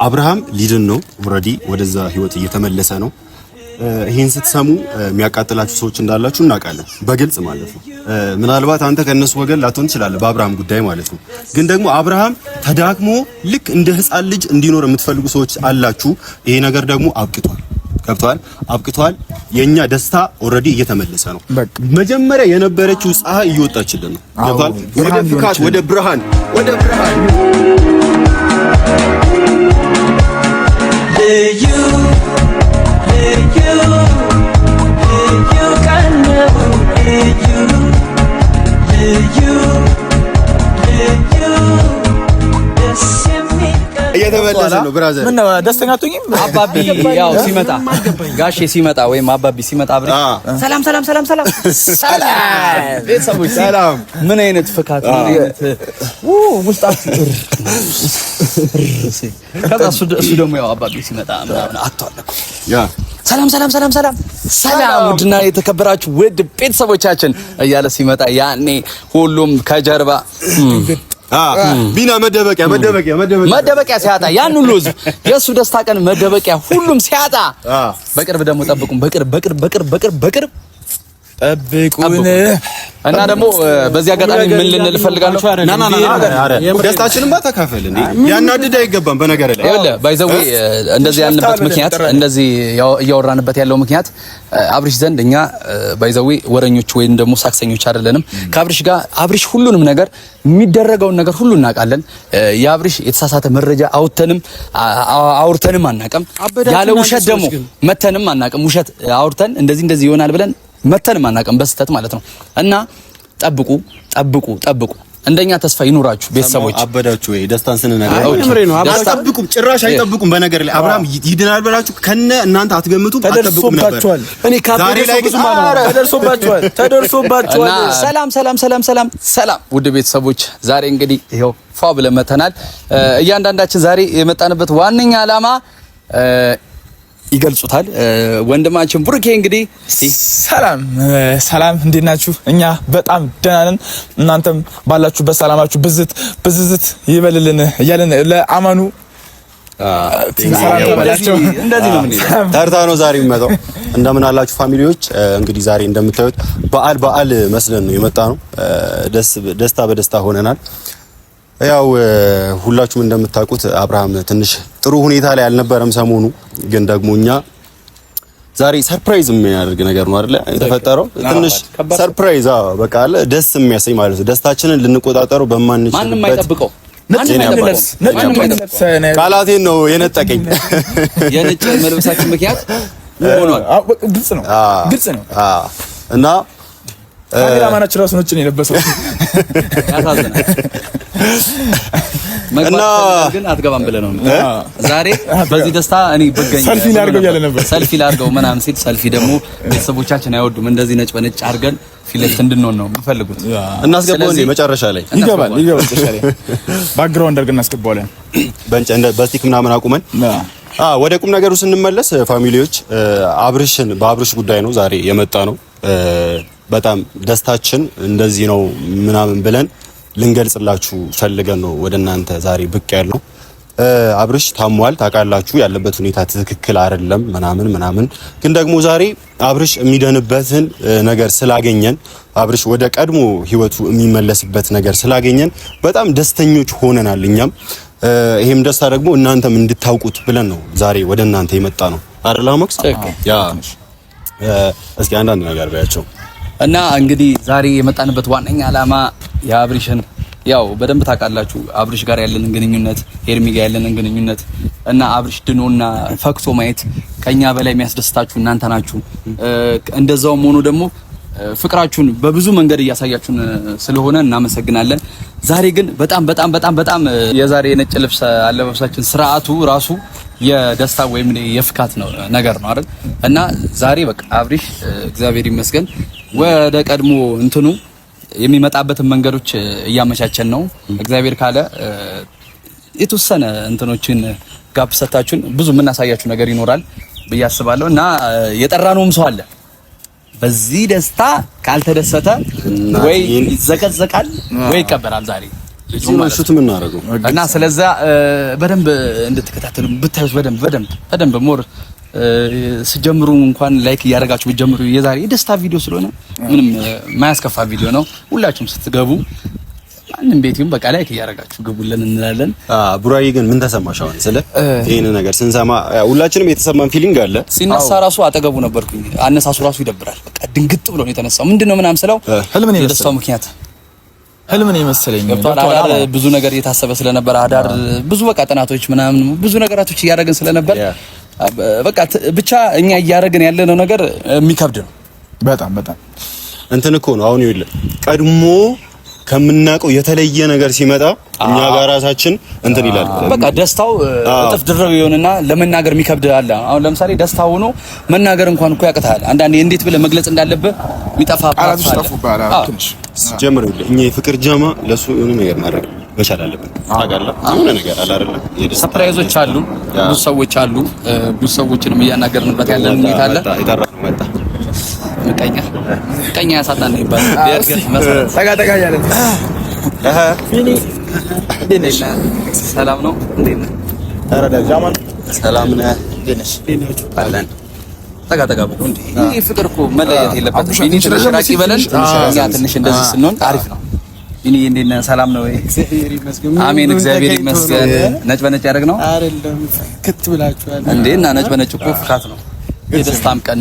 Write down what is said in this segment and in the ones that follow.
አብርሃም ሊድን ነው ኦልሬዲ ወደዛ ህይወት እየተመለሰ ነው። ይሄን ስትሰሙ የሚያቃጥላችሁ ሰዎች እንዳላችሁ እናውቃለን፣ በግልጽ ማለት ነው። ምናልባት አንተ ከነሱ ወገን ላትሆን ትችላለህ በአብርሃም ጉዳይ ማለት ነው። ግን ደግሞ አብርሃም ተዳክሞ ልክ እንደ ህፃን ልጅ እንዲኖር የምትፈልጉ ሰዎች አላችሁ። ይሄ ነገር ደግሞ አብቅቷል፣ ገብቷል፣ አብቅቷል። የኛ ደስታ ኦልሬዲ እየተመለሰ ነው። መጀመሪያ የነበረችው ፀሐይ እየወጣችልን ነው፣ ገብቷል። ወደ ፍካት፣ ወደ ብርሃን እየተመለሰ ነው። ብራዘር ምን ነው ደስተኛ አትሆኝም? አባቢ ያው ሲመጣ ጋሼ ሲመጣ ወይም አባቢ ሲመጣ አብሬ ሰላም ቤተሰቦች ሰላም። ምን አይነት ፍካት ነው ውስጣችሁ ከዛ እሱ ደግሞ ያው አባቢ ሲመጣ ምናምን አጥቷለኩ ያ ሰላም ውድና የተከበራችሁ ውድ ቤተሰቦቻችን እያለ ሲመጣ ያኔ ሁሉም ከጀርባ ቢና መደበቂያ ሲያጣ ያን ሁሉ ህዝብ የእሱ ደስታ ቀን መደበቂያ ሁሉም ሲያጣ በቅርብ ደግሞ ጠብቁን። በቅርብ ጠብቁን። እና ደግሞ በዚህ አጋጣሚ ምን ልንል ፈልጋለሁ? ደስታችንን ባታካፈል እንዴ ያናድድ አይገባም። በነገር ላይ ይኸውልህ ባይዘው እንደዚህ ያልንበት ምክንያት እንደዚህ እያወራንበት ያለው ምክንያት አብሪሽ ዘንድ እኛ ባይዘው ወረኞች ወይም ደግሞ ሳክሰኞች አይደለንም። ከአብሪሽ ጋር አብሪሽ ሁሉንም ነገር የሚደረገውን ነገር ሁሉ እናውቃለን። የአብሪሽ የተሳሳተ መረጃ አውርተንም አናውቅም። ያለ ውሸት ደግሞ መተንም አናውቅም። ውሸት አውርተን እንደዚህ ይሆናል ብለን መተንም አናውቅም፣ በስተት ማለት ነው። እና ጠብቁ እንደኛ ተስፋ ይኑራችሁ ቤተሰቦች። አበዳችሁ ወይ ደስታን ስንነግራችሁ አትጠብቁም፣ ጭራሽ አይጠብቁም። በነገር ላይ አብርሃም ይድናል ብላችሁ ከነ እናንተ አትገምቱም፣ አትጠብቁም ነበር። እኔ ካበደ ተደርሶባችኋል። ሰላም ውድ ቤተሰቦች፣ ዛሬ እንግዲህ ይሄው ፏ ብለን መተናል። እያንዳንዳችን ዛሬ የመጣንበት ዋነኛ ዓላማ ይገልጹታል። ወንድማችን ብሩኬ እንግዲህ እስቲ ሰላም እንዴት ናችሁ? እኛ በጣም ደህና ነን። እናንተም ባላችሁበት ሰላማችሁ ብዝት ይበልልን እያለን ለአማኑ ሰላም ተባላችሁ። እንደዚህ ነው ተርታ ነው ዛሬ የሚመጣው። እንደምን አላችሁ ፋሚሊዎች? እንግዲህ ዛሬ እንደምታዩት በዓል መስለን ነው የመጣ ነው። ደስታ በደስታ ሆነናል። ያው ሁላችሁም እንደምታውቁት አብርሃም ትንሽ ጥሩ ሁኔታ ላይ አልነበረም ሰሞኑ። ግን ደግሞ እኛ ዛሬ ሰርፕራይዝ የሚያደርግ ነገር ነው አይደል የተፈጠረው። ትንሽ ሰርፕራይዝ በቃ አለ ደስ የሚያሰኝ ማለት ነው። ደስታችንን ልንቆጣጠረው በማንችልበት ቃላቴን ነው የነጠቀኝ። የነጭ መልበሳችን ምክንያት ሆኗል። ግልጽ ነው እና ካሜራማናችን ራሱ ነጭ ነው የለበሰው። ያሳዝናል። እና ግን አትገባም ብለህ ነው ዛሬ በዚህ ደስታ እኔ በገኝ ሰልፊ ላድርገው ያለ ነበር። ሰልፊ ላድርገው ምናምን ሲል ሰልፊ ደግሞ ቤተሰቦቻችን አይወዱም። እንደዚህ ነጭ በነጭ አድርገን ፊት እንድንሆን ነው የሚፈልጉት። እናስገባው እንዴ መጨረሻ ላይ ይገባል መጨረሻ ላይ ባክግራውንድ አድርገን እናስገባዋለን። በስቲክ ምናምን አቁመን ወደ ቁም ነገሩ ስንመለስ ፋሚሊዎች በአብርሽ ጉዳይ ነው ዛሬ የመጣ ነው። በጣም ደስታችን እንደዚህ ነው ምናምን ብለን ልንገልጽላችሁ ፈልገን ነው ወደ እናንተ ዛሬ ብቅ ያለው። አብርሽ ታሟል፣ ታውቃላችሁ። ያለበት ሁኔታ ትክክል አይደለም ምናምን። ግን ደግሞ ዛሬ አብርሽ የሚደንበትን ነገር ስላገኘን፣ አብርሽ ወደ ቀድሞ ህይወቱ የሚመለስበት ነገር ስላገኘን በጣም ደስተኞች ሆነናል እኛም። ይሄም ደስታ ደግሞ እናንተም እንድታውቁት ብለን ነው ዛሬ ወደ እናንተ የመጣ ነው አይደል ማክስ? ያ እስኪ አንዳንድ ነገር ባያቸው እና እንግዲህ ዛሬ የመጣንበት ዋነኛ ዓላማ የአብሪሽን ያው በደንብ ታውቃላችሁ፣ አብሪሽ ጋር ያለንን ግንኙነት፣ ሄርሚ ጋር ያለንን ግንኙነት እና አብሪሽ ድኖና ፈክቶ ማየት ከኛ በላይ የሚያስደስታችሁ እናንተ ናችሁ። እንደዛውም ሆኖ ደግሞ ፍቅራችሁን በብዙ መንገድ እያሳያችሁን ስለሆነ እናመሰግናለን። ዛሬ ግን በጣም የዛሬ የነጭ ልብስ አለባበሳችን ስርዓቱ ራሱ የደስታ ወይም የፍካት ነው ነገር ነው አይደል? እና ዛሬ በቃ አብሪሽ እግዚአብሔር ይመስገን ወደ ቀድሞ እንትኑ የሚመጣበትን መንገዶች እያመቻቸን ነው። እግዚአብሔር ካለ የተወሰነ እንትኖችን ጋፕ ሰጣችሁን ብዙ የምናሳያችሁ ነገር ይኖራል ብዬ አስባለሁ። እና የጠራነውም ሰው አለ በዚህ ደስታ ካልተደሰተ ወይ ይዘቀዘቃል ወይ ይቀበላል። ዛሬ ልጁ ማለት ሹት ምን እናደርገው እና ስለዛ በደንብ እንድትከታተሉ ብታዩት በደንብ ሞር ሲጀምሩ እንኳን ላይክ እያደረጋችሁ ብትጀምሩ የዛሬ የደስታ ቪዲዮ ስለሆነ ምንም ማያስከፋ ቪዲዮ ነው። ሁላችሁም ስትገቡ ማንንም ቤትም በቃ ላይክ እያደረጋችሁ ግቡልን እንላለን። ቡራዬ ግን ምን ተሰማሽ አሁን ስለ ይሄን ነገር ስንሰማ? ሁላችንም የተሰማን ፊሊንግ አለ። ሲነሳ ራሱ አጠገቡ ነበርኩኝ። አነሳሱ ራሱ ይደብራል። በቃ ድንግጥ ብሎ ነው የተነሳው። ምንድነው ምናምን ስለው ህልም ነው የደስታው ምክንያት ህልም ነው መሰለኝ። አዳር ብዙ ነገር እየታሰበ ስለነበር አዳር ብዙ በቃ ጥናቶች ምናምን ብዙ ነገራቶች እያደረግን ስለነበር በቃ ብቻ እኛ እያደረግን ያለነው ነገር የሚከብድ ነው። በጣም እንትን እኮ ነው አሁን ይኸውልህ ቀድሞ ከምናውቀው የተለየ ነገር ሲመጣ እኛ ጋር ራሳችን እንትን ይላል። በቃ ደስታው እጥፍ ድርብ ይሆንና ለመናገር የሚከብድ አለ። አሁን ለምሳሌ ደስታ ሆኖ መናገር እንኳን እኮ ያቅታል። አንዳንዴ እንዴት ብለህ መግለጽ እንዳለብህ የሚጠፋ ቃላት ይጠፉብሃል። ትንሽ ጀምር እኛ የፍቅር ጃማ ለሱ የሆነ ነገር ማድረግ መቻል አለብን። ታውቃለህ የሆነ ነገር አለ አይደል? ሰርፕራይዞች አሉ፣ ብዙ ሰዎች አሉ። ብዙ ሰዎችንም እያናገርንበት ያለን ሁኔታ አለ። መጣ ቀኛ ያሳጣን ነው ይባላል። የእርግጥ መሰረት ጠጋ ያለ ሰላም ነው። እንዴት ነህ? አረዳ ጃማን ሰላም ነህ? አለን ጠጋ ብሎ እንዴ ይሄ ፍቅር እኮ መለየት የለበትም። እኔ ትንሽ ይበለን እኛ ትንሽ እንደዚህ ስንሆን አሪፍ ነው። እኔ እንዴት ነህ? ሰላም ነው ወይ? አሜን እግዚአብሔር ይመስገን። ነጭ በነጭ ያደርግ ነው አይደለም? ፍክት ብላችኋል እንዴ? እና ነጭ በነጭ እኮ ፍካት ነው።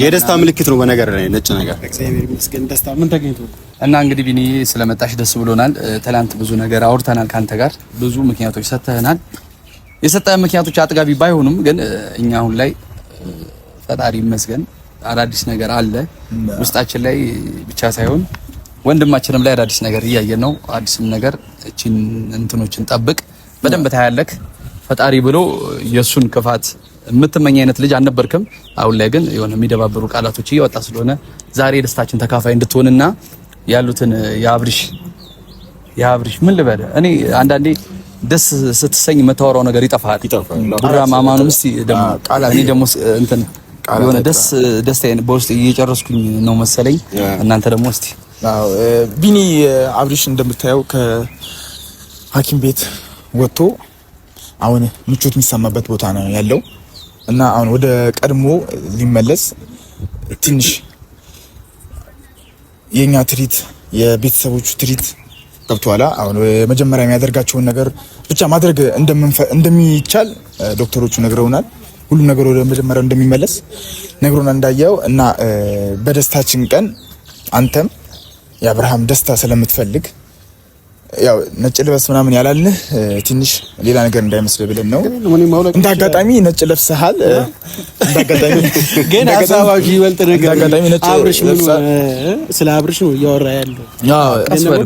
የደስታ ምልክት ነው። በነገር ላይ ነጭ ነገር እግዚአብሔር ይመስገን። ደስታ ምን ተገኝቶ እና እንግዲህ ቢኒ ስለመጣሽ ደስ ብሎናል። ትላንት ብዙ ነገር አውርተናል ካንተ ጋር ብዙ ምክንያቶች ሰጥተናል። የሰጠህን ምክንያቶች አጥጋቢ ባይሆኑም ግን እኛ አሁን ላይ ፈጣሪ ይመስገን አዳዲስ ነገር አለ ውስጣችን ላይ ብቻ ሳይሆን ወንድማችንም ላይ አዳዲስ ነገር እያየን ነው። አዲስም ነገር እቺን እንትኖችን ጠብቅ፣ በደንብ ታያለክ። ፈጣሪ ብሎ የሱን ክፋት የምትመኝ አይነት ልጅ አልነበርክም። አሁን ላይ ግን የሆነ የሚደባበሩ ቃላቶች እየወጣ ስለሆነ ዛሬ ደስታችን ተካፋይ እንድትሆንና ያሉትን የአብሪሽ ምን ልበል እኔ አንዳንዴ ደስ ስትሰኝ የምታወራው ነገር ይጠፋል። ቡራ ማማኑም እስቲ ደሞ እኔ ደሞ እንትን የሆነ ደስታዬን በውስጥ እየጨረስኩኝ ነው መሰለኝ። እናንተ ደግሞ እስቲ ቢኒ አብሪሽ እንደምታየው ከሐኪም ቤት ወጥቶ አሁን ምቾት የሚሰማበት ቦታ ነው ያለው እና አሁን ወደ ቀድሞ ሊመለስ ትንሽ የኛ ትሪት የቤተሰቦቹ ትሪት ገብቷላ። አሁን መጀመሪያ የሚያደርጋቸውን ነገር ብቻ ማድረግ እንደሚቻል ዶክተሮቹ ነግረውናል። ሁሉም ነገር ወደ መጀመሪያው እንደሚመለስ ነግረውናል እንዳየው እና በደስታችን ቀን አንተም የአብርሃም ደስታ ስለምትፈልግ ያው ነጭ ልበስ ምናምን ያላልህ ትንሽ ሌላ ነገር እንዳይመስል ብለን ነው። እንደ አጋጣሚ ነጭ ለብሰሃል። እንደ አጋጣሚ ግን አሳባጂ ይበልጥ ነገር አጋጣሚ ነጭ አብርሽ ምን ስለ አብርሽ ነው እያወራ ያለው።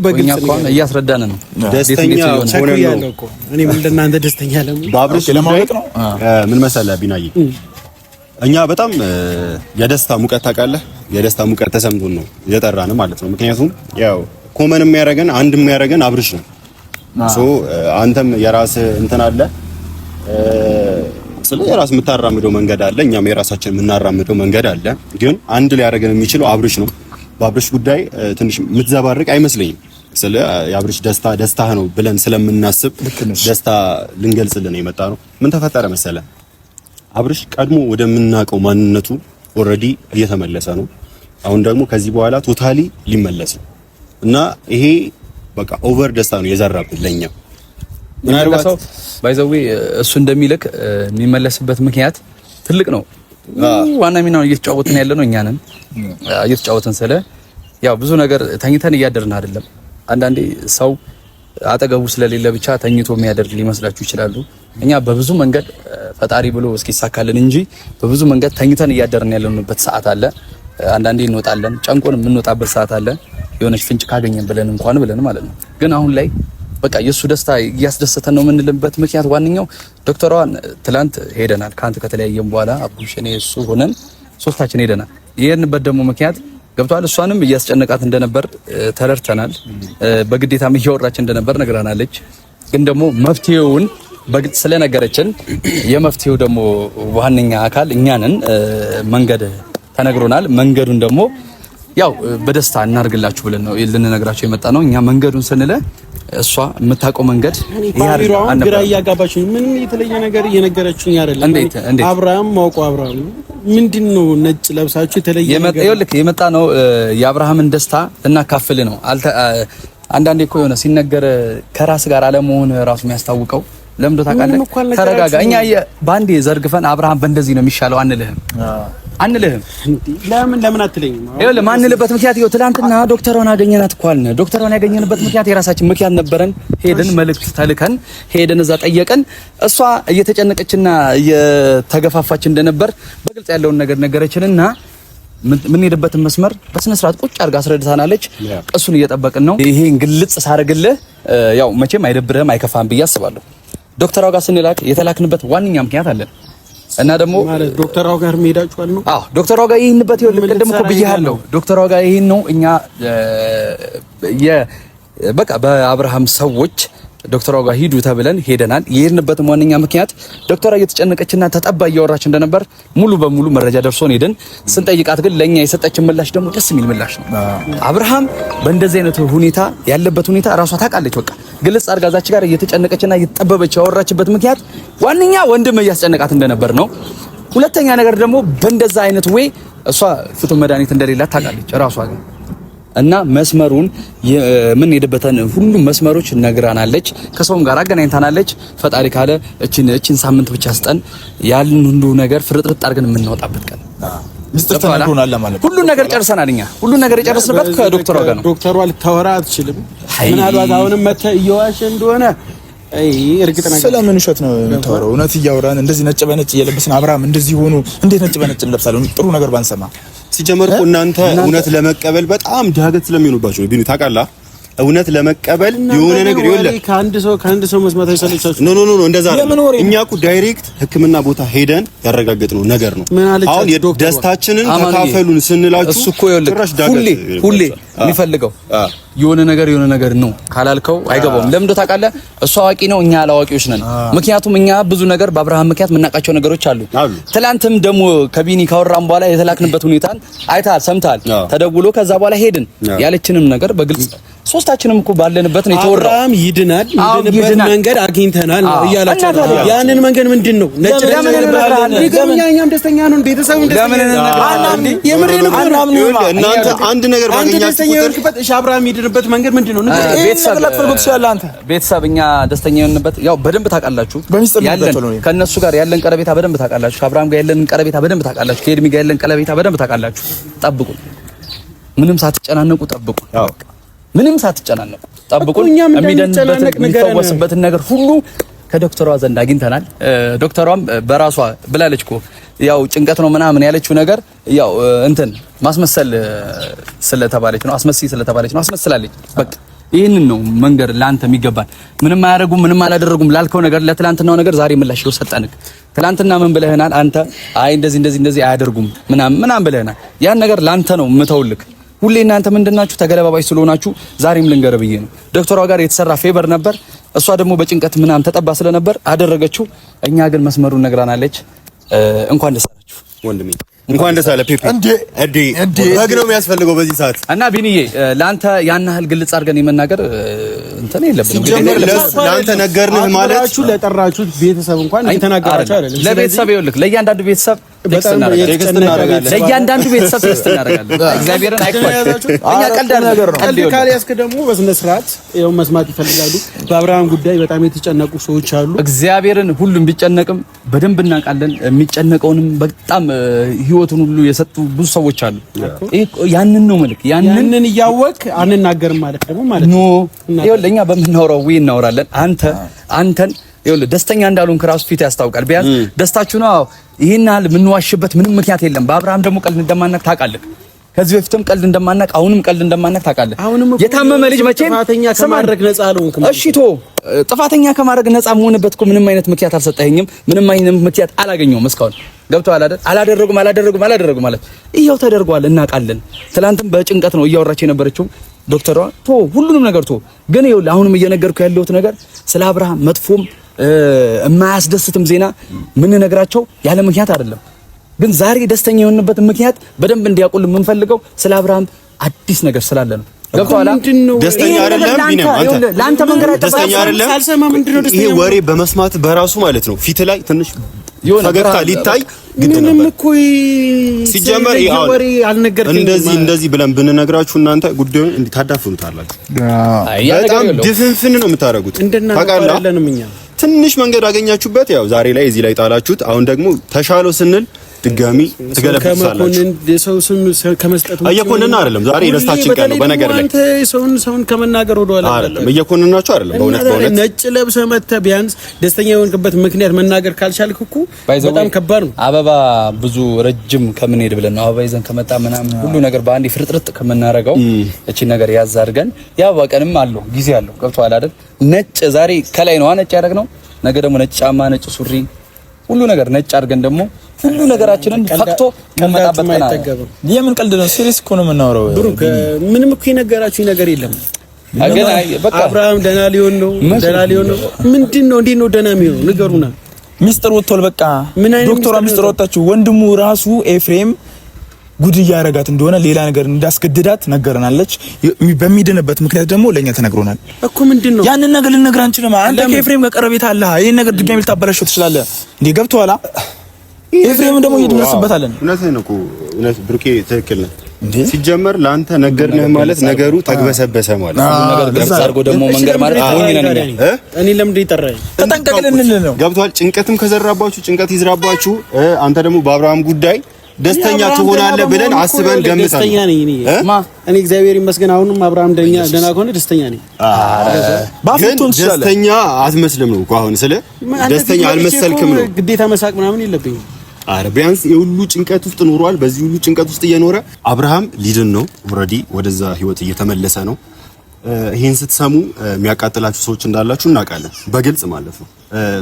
በግልጽ ነው እያስረዳን ነው። ደስተኛ ሆነን ነው እኮ እኔ ምን ለእናንተ ደስተኛ በአብርሽ ለማወቅ ነው። ምን መሰለህ ቢናይ እኛ በጣም የደስታ ሙቀት ታውቃለህ፣ የደስታ ሙቀት ተሰምቶን ነው የጠራን ማለት ነው። ምክንያቱም ያው ኮመን የሚያደርገን አንድ የሚያደርገን አብርሽ ነው። ሶ አንተም የራስ እንትን አለ ስለ የራስ የምታራምደው መንገድ አለ፣ እኛም የራሳችን የምናራምደው መንገድ አለ። ግን አንድ ላይ ያደርገን የሚችለው አብርሽ ነው። በአብርሽ ጉዳይ ትንሽ የምትዘባርቅ አይመስለኝም። ስለ የአብርሽ ደስታ ነው ብለን ስለምናስብ ደስታ ልንገልጽልን የመጣ ነው። ምን ተፈጠረ መሰለ አብርሽ ቀድሞ ወደምናውቀው ማንነቱ ኦልሬዲ እየተመለሰ ነው። አሁን ደግሞ ከዚህ በኋላ ቶታሊ ሊመለስ ነው እና ይሄ በቃ ኦቨር ደስታ ነው የዘራብን ለኛ። ምናልባት ባይዘዌ እሱ እንደሚልክ የሚመለስበት ምክንያት ትልቅ ነው። ዋና ሚናውን እየተጫወትን ያለ ነው እኛ ነን። እየተጫወትን ስለ ያው ብዙ ነገር ተኝተን እያደርን አይደለም። አንዳንዴ ሰው አጠገቡ ስለሌለ ብቻ ተኝቶ የሚያደርግ ሊመስላችሁ ይችላሉ። እኛ በብዙ መንገድ ፈጣሪ ብሎ እስኪሳካልን እንጂ በብዙ መንገድ ተኝተን እያደርን ያለንበት ሰዓት አለ። አንዳንዴ እንወጣለን፣ ጨንቆን የምንወጣበት ሰዓት አለ። የሆነች ፍንጭ ካገኘን ብለን ማለት ነው። ግን አሁን ላይ በቃ የሱ ደስታ እያስደሰተን ነው የምንልበት ምክንያት ዋንኛው ዶክተሯን ትላንት ሄደናል። ካንተ ከተለያየን በኋላ አቡሽ እኔ እሱ ሆነን ሶስታችን ሄደናል። ይሄንበት ደግሞ ምክንያት ገብቷል። እሷንም እያስጨነቃት እንደነበር ተረድተናል። በግዴታም እያወራች እንደነበር ነግራናለች። ግን ደግሞ መፍትሄውን በግልጽ ስለነገረችን የመፍትሄው ደግሞ ዋነኛ አካል እኛንን መንገድ ተነግሮናል። መንገዱን ደግሞ ያው በደስታ እናርግላችሁ ብለን ነው ልንነግራችሁ የመጣ ነው። እኛ መንገዱን ስንለ እሷ የምታውቀው መንገድ ይሄ ግራ እያጋባችሁ ምንም የተለየ ነገር እየነገረችኝ አይደለም። አብርሃም ማውቀው አብርሃም ምንድነው ነጭ ለብሳችሁ የተለየ ነገር የመጣ ነው። የአብርሃምን ደስታ ልናካፍል ነው። አንዳንዴ እኮ የሆነ ሲነገር ከራስ ጋር አለመሆን ራሱ የሚያስታውቀው ለምዶ ታውቃለህ። ተረጋጋ። እኛ ባንዴ ዘርግፈን አብርሃም በእንደዚህ ነው የሚሻለው አንልህም። ለምን አትለኝም? ይኸውልህ ማንልበት ምክንያት ይኸው ትናንትና ዶክተሯን አገኘናት እኮ አልን። ዶክተሯን ያገኘንበት ምክንያት የራሳችን ምክንያት ነበረን። ሄድን መልእክት ተልከን ሄድን እዛ ጠየቀን። እሷ እየተጨነቀችና እየተገፋፋች እንደነበር በግልጽ ያለውን ነገር ነገረችንና ምን ሄደበትን መስመር በስነ ስርዓት ቁጭ አድርጋ አስረድታናለች። እሱን እየጠበቅን ነው። ይሄን ግልጽ ሳርግልህ ያው መቼም አይደብርህም አይከፋም ብዬ አስባለሁ። ዶክተሯ ጋር ስንላክ የተላክንበት ዋነኛ ምክንያት አለን እና ደግሞ ማለት ዶክተሯ ጋር ሄዳችኋል ነው? አዎ ዶክተሯ ጋር ይሄንበት ይኸውልህ ቅድም እኮ ብዬሃለሁ። ዶክተሯ ጋር ይሄን ነው እኛ በቃ በአብርሃም ሰዎች ዶክተሯ ጋር ሂዱ ተብለን ሄደናል። የሄድንበትም ዋነኛ ምክንያት ዶክተሯ እየተጨነቀችና ተጠባ እያወራች እንደነበር ሙሉ በሙሉ መረጃ ደርሶን ሄደን ስንጠይቃት ግን ለኛ የሰጠችን ምላሽ ደግሞ ደስ የሚል ምላሽ ነው። አብርሃም በእንደዚህ አይነት ሁኔታ ያለበት ሁኔታ ራሷ ታውቃለች። በቃ ግልጽ አድርጋ እዛች ጋር እየተጨነቀችና እየተጠበበች ያወራችበት ምክንያት ዋነኛ ወንድም እያስጨነቃት እንደነበር ነው። ሁለተኛ ነገር ደግሞ በእንደዛ አይነት ወይ እሷ ፍቱን መድኃኒት እንደሌላት ታውቃለች ራሷ ግን እና መስመሩን ምን ሄደበተን ሁሉ መስመሮች ነግራናለች። ከሰውም ጋር አገናኝታናለች። ፈጣሪ ካለ እቺን ሳምንት ብቻ አስጠን ያልን ሁሉ ነገር ፍርጥርጥ አድርገን የምናወጣበት ቀን ሚስጥር ተነግሮናል ማለት ሁሉ ነገር ጨርሰናል። እኛ ሁሉ ነገር የጨረስንበት ከዶክተሯ ጋር ነው። ዶክተሯ ልታወራ አትችልም። ምናልባት አሁንም መተ እየዋሸ እንደሆነ እርግጠኛ ስለምን ውሸት ነው የምታወራው? እውነት እያወራን እንደዚህ ነጭ በነጭ እየለበስን አብርሃም እንደዚህ ሆኖ እንዴት ነጭ በነጭ እንለብሳለን? ጥሩ ነገር ባንሰማ ሲጀመር እኮ እናንተ እውነት ለመቀበል በጣም ዳገት ስለሚሆኑባችሁ ነው። ቢኑ ታውቃለህ፣ እውነት ለመቀበል የሆነ ነገር ይኸውልህ ከአንድ ሰው መስማት አይሰለቻችሁ? ኖ እንደዛ እኛ እኮ ዳይሬክት ሕክምና ቦታ ሄደን ያረጋገጥነው ነገር ነው። አሁን ደስታችንን ተካፈሉን ስንላችሁ እሱ እኮ ይኸውልህ ሁሌ የሚፈልገው የሆነ ነገር ነው ካላልከው አይገባውም። ለምን እንደው ታውቃለህ፣ እሱ አዋቂ ነው፣ እኛ አላዋቂዎች ነን። ምክንያቱም እኛ ብዙ ነገር በአብርሃም ምክንያት የምናውቃቸው ነገሮች አሉ። ትላንትም ደግሞ ከቢኒ ካወራን በኋላ የተላክንበት ሁኔታን አይተሃል፣ ሰምተሃል። ተደውሎ ከዛ በኋላ ሄድን ያለችንም ነገር በግልጽ ሶስታችንም እኮ ባለንበት ነው የተወራው። አብርሃም ይድናል፣ ይድንበት መንገድ አግኝተናል ነው እያላችሁ ያንን መንገድ ምንድነው? ነጭ እኛም ደስተኛ ነን፣ ቤተሰብ ደስተኛ ነን። የምሬን እኮ ነው። እናንተ አንድ ነገር ባገኛችሁ ቁጥር እሺ አብርሃም ይድንበት መንገድ ምንድነው? ቤተሰብ እኛ ደስተኛ የሆንበት ያው በደንብ ታውቃላችሁ። ከነሱ ጋር ያለን ቀረቤታ በደንብ ታውቃላችሁ። ከአብርሃም ጋር ያለን ቀረቤታ በደንብ ታውቃላችሁ። ከኤድሚ ጋር ያለን ቀረቤታ በደንብ ታውቃላችሁ። ጠብቁ፣ ምንም ሳትጨናነቁ ጠብቁ። ምንም ሳትጨናነቁ ጠብቁን። የሚፈወስበትን ነገር ሁሉ ከዶክተሯ ዘንድ አግኝተናል። ዶክተሯም በራሷ ብላለች እኮ ያው ጭንቀት ነው ምናምን ያለችው ነገር ያው እንትን ማስመሰል ስለተባለች ነው፣ አስመሲ ስለተባለች ነው፣ አስመስላለች። በቃ ይሄንን ነው መንገር ላንተ የሚገባን። ምንም አያደርጉም ምንም አላደረጉም ላልከው ነገር ለትላንትናው ነገር ዛሬ ምላሽ ይወሰጣንክ። ትላንትና ምን ብለህናል አንተ? አይ እንደዚህ አያደርጉም ምናምን ብለህናል። ያን ነገር ላንተ ነው ምተውልክ። ሁሌ እናንተ ምንድናችሁ ተገለባባይ ስለሆናችሁ ዛሬም ልንገር ብዬ ነው። ዶክተሯ ጋር የተሰራ ፌቨር ነበር። እሷ ደግሞ በጭንቀት ምናምን ተጠባ ስለነበር አደረገችው። እኛ ግን መስመሩን ነግራናለች። እንኳን ደስ አላችሁ ወንድሜ፣ እንኳን ደስ አለ ፔፔ። እንዴ በግ ነው የሚያስፈልገው በዚህ ሰዓት። እና ቢኒዬ ለአንተ ያን ያህል ግልጽ አድርገን የመናገር እንትን የለብንም። ለአንተ ነገርንህ ማለት ለጠራችሁት ቤተሰብ እንኳን እየተናገራችሁ አይደለም። ለቤተሰብ ይኸውልህ ለእያንዳንዱ ቤተሰብ ቴክስት እናደርጋለን። ለእያንዳንዱ ቤተሰብ ቴክስት እናደርጋለን። እግዚአብሔርን አይቆጭ። እኛ ቀልድ ነገር ነው። ቀልድ ካልያዝክ ደግሞ በስነ ስርዓት ይኸው መስማት ይፈልጋሉ። በአብርሃም ጉዳይ በጣም የተጨነቁ ሰዎች አሉ። እግዚአብሔርን ሁሉም ቢጨነቅም በደንብ እናውቃለን። የሚጨነቀውንም በጣም ህይወቱን ሁሉ የሰጡ ብዙ ሰዎች አሉ። ያንን ነው መልክ ያንን እያወቅህ አንናገርም ማለት ደግሞ ማለት ነው። ይኸውልህ እኛ በምናወራው ወይ እናወራለን። አንተን ይኸውልህ ደስተኛ እንዳሉን ከራሱ ፊት ያስታውቃል። ቢያንስ ደስታችሁ ነው። ይሄን ያህል የምንዋሽበት ምንም ምክንያት የለም። በአብርሃም ደግሞ ቀልድ እንደማናቅ ታውቃለህ። ከዚህ በፊትም ቀልድ እንደማናቅ አሁንም ቀልድ እንደማናቅ ታውቃለህ። የታመመ ልጅ መቼም ጥፋተኛ ከማድረግ ነፃ አልሆንኩም። እሺ ቶ ጥፋተኛ ከማድረግ ነፃ መሆንበት እኮ ምንም አይነት ምክንያት አልሰጠኸኝም። ምንም አይነት ምክንያት አላገኘሁም እስካሁን። ገብቶሃል አይደል? አላደረጉም ማለት ይሄው ተደርጓል፣ እናውቃለን። ትናንትም በጭንቀት ነው እያወራች የነበረችው ዶክተሯ። ሁሉንም ነገር ግን ይኸውልህ አሁንም እየነገርኩ ያለሁት ነገር ስለ አብርሃም መጥፎም የማያስደስትም ዜና ምን ነግራቸው ያለ ምክንያት አይደለም። ግን ዛሬ ደስተኛ የሆንበት ምክንያት በደንብ እንዲያውቁልን የምንፈልገው ስለ አብርሃም አዲስ ነገር ስላለ ነው። ገብቶሃል? ደስተኛ አይደለም ቢነም አንተ ለአንተ መንገር ደስተኛ አይደለም። ሳልሰማ ምንድነው ደስተኛ? ይሄ ወሬ በመስማት በራሱ ማለት ነው ፊት ላይ ትንሽ ፈገግታ ሊታይ ግድ ነበር። ምንም እኮ ሲጀመር እንደዚህ ብለን ብንነግራችሁ እናንተ ጉዳዩን እንድታዳፍኑታላችሁ። በጣም ድፍንፍን ነው የምታደርጉት። ታውቃለህ? ትንሽ መንገድ አገኛችሁበት፣ ያው ዛሬ ላይ እዚህ ላይ ጣላችሁት። አሁን ደግሞ ተሻለው ስንል ድጋሚ ትገለብሳላችሁ። ሰው ስም ከመስጠት እየኮንና አይደለም። ዛሬ ደስታችን ቀን ነው። በነገር ላይ አንተ ሰውን ከመናገር ወደ ኋላ አይደለም። እየኮንናችሁ አይደለም። በእውነት ነጭ ለብሰህ መተህ ቢያንስ ደስተኛ የሆንክበት ምክንያት መናገር ካልቻልክ እኮ በጣም ከባድ ነው። አበባ ብዙ ረጅም ከምንሄድ ብለን ነው አበባ ይዘን ከመጣ ምናምን ሁሉ ነገር በአንዴ ፍርጥርጥ ከምናረገው እቺ ነገር ያዝ አድርገን የአበባ ቀንም አለው ጊዜ አለው። ገብቶሃል አይደል? ነጭ ዛሬ ከላይ ነው ነጭ ያደረግነው፣ ነገ ደግሞ ነጭ ጫማ፣ ነጭ ሱሪ፣ ሁሉ ነገር ነጭ አድርገን ደግሞ ሁሉ ነገራችንን ፈክቶ ከመጣበት ቀና። የምን ቀልድ ነው? ሲሪየስ እኮ ነው የምናወራው። ብሩክ ምንም እኮ የነገራችሁ ነገር የለም። አገና በቃ አብርሃም ደህና ሊሆን ነው። ምንድነው? እንዴት ነው ደህና የሚሆነው? ንገሩና። ሚስጥር ወጥቷል። በቃ ዶክተሯ ሚስጥር ወጣችሁ። ወንድሙ ራሱ ኤፍሬም ጉድ እያረጋት እንደሆነ ሌላ ነገር እንዳስገድዳት ነገርናለች። በሚድንበት ምክንያት ደግሞ ለኛ ተነግሮናል እኮ። ምንድነው? ያንን ነገር ልነግር አንችልም። አንተ ከኤፍሬም ጋር ቀረቤታ አለ። ይሄን ነገር ድጋሚ ልታበላሽው ትችላለህ እንዴ? ገብቶሃል? ኤፍሬም ደግሞ ይድነስበታለን። እውነትህን እኮ እውነት ብሩኬ ትክክል ነህ። ሲጀመር ለአንተ ነገርነህ ማለት ነገሩ ተግበሰበሰ ማለት ነገር ግልጽ አድርጎ ደግሞ መንገር ማለት ሆኝ ነኝ። እኔ ለምን ይጠራኝ? ተጠንቀቅልን ነው። ገብቶሃል? ጭንቀትም ከዘራባችሁ ጭንቀት ይዝራባችሁ። አንተ ደግሞ በአብርሃም ጉዳይ ደስተኛ ትሆናለህ ብለን አስበን ገምተን ደስተኛ ነኝ እኔ እግዚአብሔር ይመስገን። አሁንም አብርሃም ደህና ከሆነ ደስተኛ ነኝ። ባፍቶን ደስተኛ አትመስልም ነው እኮ አሁን ስለ ደስተኛ አልመሰልክም ነው። ግዴታ መሳቅ ምናምን የለብኝም። አረ ቢያንስ የሁሉ ጭንቀት ውስጥ ኖሯል። በዚህ ሁሉ ጭንቀት ውስጥ እየኖረ አብርሃም ሊድን ነው። ኦልሬዲ ወደዛ ህይወት እየተመለሰ ነው። ይሄን ስትሰሙ የሚያቃጥላችሁ ሰዎች እንዳላችሁ እናውቃለን፣ በግልጽ ማለት ነው።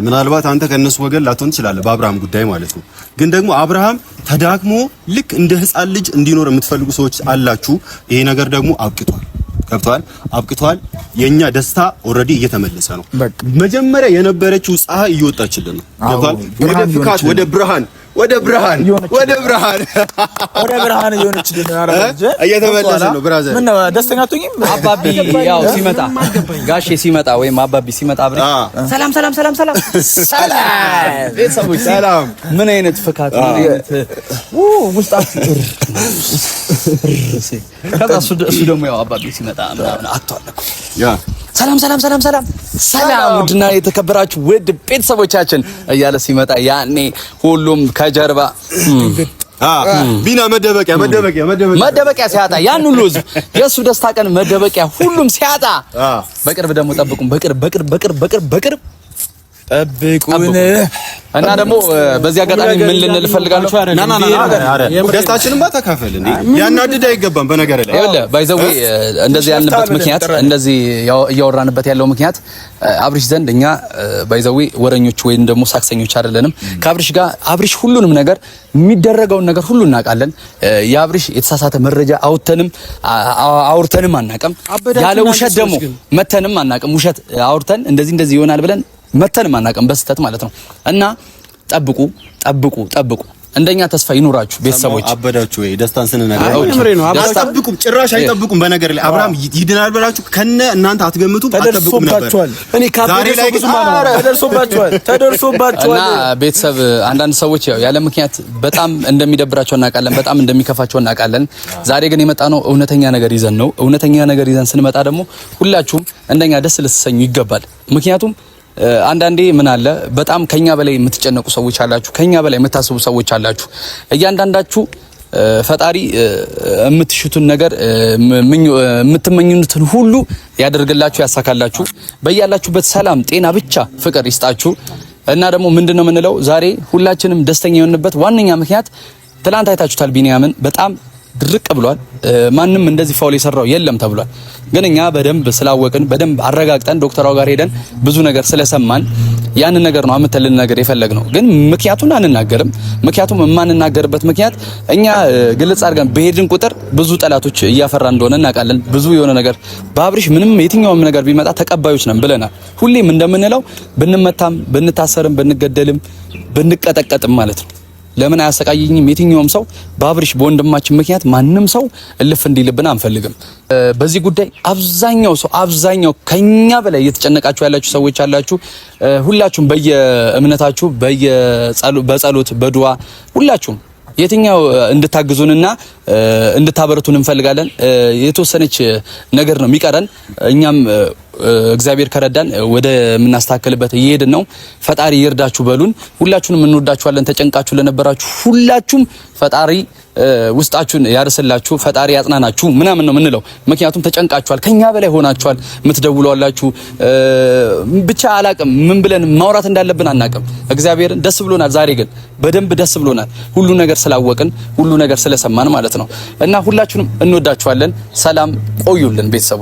ምናልባት አንተ ከነሱ ወገን ላትሆን ትችላለህ በአብርሃም ጉዳይ ማለት ነው። ግን ደግሞ አብርሃም ተዳክሞ ልክ እንደ ህፃን ልጅ እንዲኖር የምትፈልጉ ሰዎች አላችሁ። ይሄ ነገር ደግሞ አብቅቷል። ገብቷል? አብቅቷል። የኛ ደስታ ኦልሬዲ እየተመለሰ ነው። መጀመሪያ የነበረችው ፀሐይ እየወጣችልን ነው። ገብቷል? ወደ ፍካት፣ ወደ ብርሃን እየሆነችልን እየተመለሰ ነው። ብራዘር ምን ደስተኛ አትሆኝም? አባቢ ያው ሲመጣ ጋሼ ሲመጣ ወይም አባቢ ሲመጣ አብረን ሰላም ቤተሰቦች ሰላም። ምን አይነት ፍካት ምን አይነት ውስጣችሁ ከዛ እሱ ደግሞ ያው አባቢ ሲመጣ ምናምን አጥቷል ያ ሰላም ውድና የተከበራችሁ ውድ ቤተሰቦቻችን እያለ ሲመጣ ያኔ ሁሉም ከጀርባ ቢና መደበቂያ ሲያጣ ያን ሁሉ ህዝብ የእሱ ደስታ ቀን መደበቂያ ሁሉም ሲያጣ በቅርብ ደግሞ ጠብቁን። በቅርብ ጠብቁን እና ደግሞ በዚህ አጋጣሚ ምን ልንል ፈልጋለሁ? ደስታችንን ተካፈል እንዴ! ያናድድ አይገባም። በነገር ላይ ባይዘው እንደዚህ ያልንበት ምክንያት እንደዚህ እያወራንበት ያለው ምክንያት አብሪሽ ዘንድ እኛ ባይዘው ወረኞች ወይም ደግሞ ሳክሰኞች አይደለንም። ከአብሪሽ ጋር አብሪሽ ሁሉንም ነገር የሚደረገውን ነገር ሁሉ እናውቃለን። የአብሪሽ የተሳሳተ መረጃ አውርተንም አናውቅም። ያለ ውሸት ደግሞ መተንም አናውቅም። ውሸት አውርተን እንደዚህ ይሆናል ብለን መተንም አናውቅም፣ በስተት ማለት ነው። እና ጠብቁ። እንደኛ ተስፋ ይኖራችሁ ቤተሰቦች። አበዳችሁ ወይ ደስታን ስንነግራችሁ አትጠብቁም፣ ጭራሽ አይጠብቁም። በነገር ላይ አብርሃም ይድናል ብላችሁ ከነ እናንተ አትገምቱም፣ አትጠብቁም ነበር። እኔ ካሬ ላይ ተደርሶባችኋል። እና ቤተሰብ አንዳንድ ሰዎች ያለ ምክንያት በጣም እንደሚደብራቸው እናውቃለን፣ በጣም እንደሚከፋቸው እናውቃለን። ዛሬ ግን የመጣነው እውነተኛ ነገር ይዘን ነው። እውነተኛ ነገር ይዘን ስንመጣ ደግሞ ሁላችሁም እንደኛ ደስ ልትሰኙ ይገባል። ምክንያቱም አንዳንዴ ምን አለ በጣም ከኛ በላይ የምትጨነቁ ሰዎች አላችሁ፣ ከኛ በላይ የምታስቡ ሰዎች አላችሁ። እያንዳንዳችሁ ፈጣሪ የምትሹትን ነገር የምትመኙትን ሁሉ ያደርግላችሁ፣ ያሳካላችሁ። በያላችሁበት ሰላም፣ ጤና፣ ብቻ ፍቅር ይስጣችሁ። እና ደግሞ ምንድነው የምንለው ዛሬ ሁላችንም ደስተኛ የሆንበት ዋነኛ ምክንያት ትላንት አይታችሁታል። ቢኒያምን በጣም ድርቅ ብሏል። ማንም እንደዚህ ፋውል የሰራው የለም ተብሏል። ግን እኛ በደንብ ስላወቅን በደንብ አረጋግጠን ዶክተራው ጋር ሄደን ብዙ ነገር ስለሰማን ያንን ነገር ነው አመተልን ነገር የፈለግነው። ግን ምክንያቱን አንናገርም። ምክንያቱም የማንናገርበት ምክንያት እኛ ግልጽ አድርገን በሄድን ቁጥር ብዙ ጠላቶች እያፈራ እንደሆነ እናውቃለን። ብዙ የሆነ ነገር በአብሪሽ ምንም የትኛውም ነገር ቢመጣ ተቀባዮች ነን ብለናል። ሁሌም እንደምንለው ብንመታም፣ ብንታሰርም፣ ብንገደልም፣ ብንቀጠቀጥም ማለት ነው ለምን አያሰቃየኝም? የትኛውም ሰው በአብርሽ በወንድማችን ምክንያት ማንም ሰው እልፍ እንዲልብን አንፈልግም። በዚህ ጉዳይ አብዛኛው ከኛ በላይ እየተጨነቃችሁ ያላችሁ ሰዎች አላችሁ። ሁላችሁም በየእምነታችሁ በጸሎት በዱዓ ሁላችሁም የትኛው እንድታግዙንና እንድታበረቱን እንፈልጋለን። የተወሰነች ነገር ነው የሚቀረን። እኛም እግዚአብሔር ከረዳን ወደ ምናስተካክልበት እየሄድን ነው። ፈጣሪ ይርዳችሁ በሉን። ሁላችሁንም እንወዳችኋለን። ተጨንቃችሁ ለነበራችሁ ሁላችሁም ፈጣሪ ውስጣችሁን ያርስላችሁ፣ ፈጣሪ ያጽናናችሁ ምናምን ነው የምንለው። ምክንያቱም ተጨንቃችኋል፣ ከኛ በላይ ሆናችኋል። የምትደውሉላችሁ ብቻ አላቅም ምን ብለን ማውራት እንዳለብን አናቅም። እግዚአብሔርን ደስ ብሎናል። ዛሬ ግን በደንብ ደስ ብሎናል። ሁሉ ነገር ስላወቅን፣ ሁሉ ነገር ስለሰማን ማለት ነው። እና ሁላችሁንም እንወዳችኋለን። ሰላም ቆዩልን ቤተሰቦች።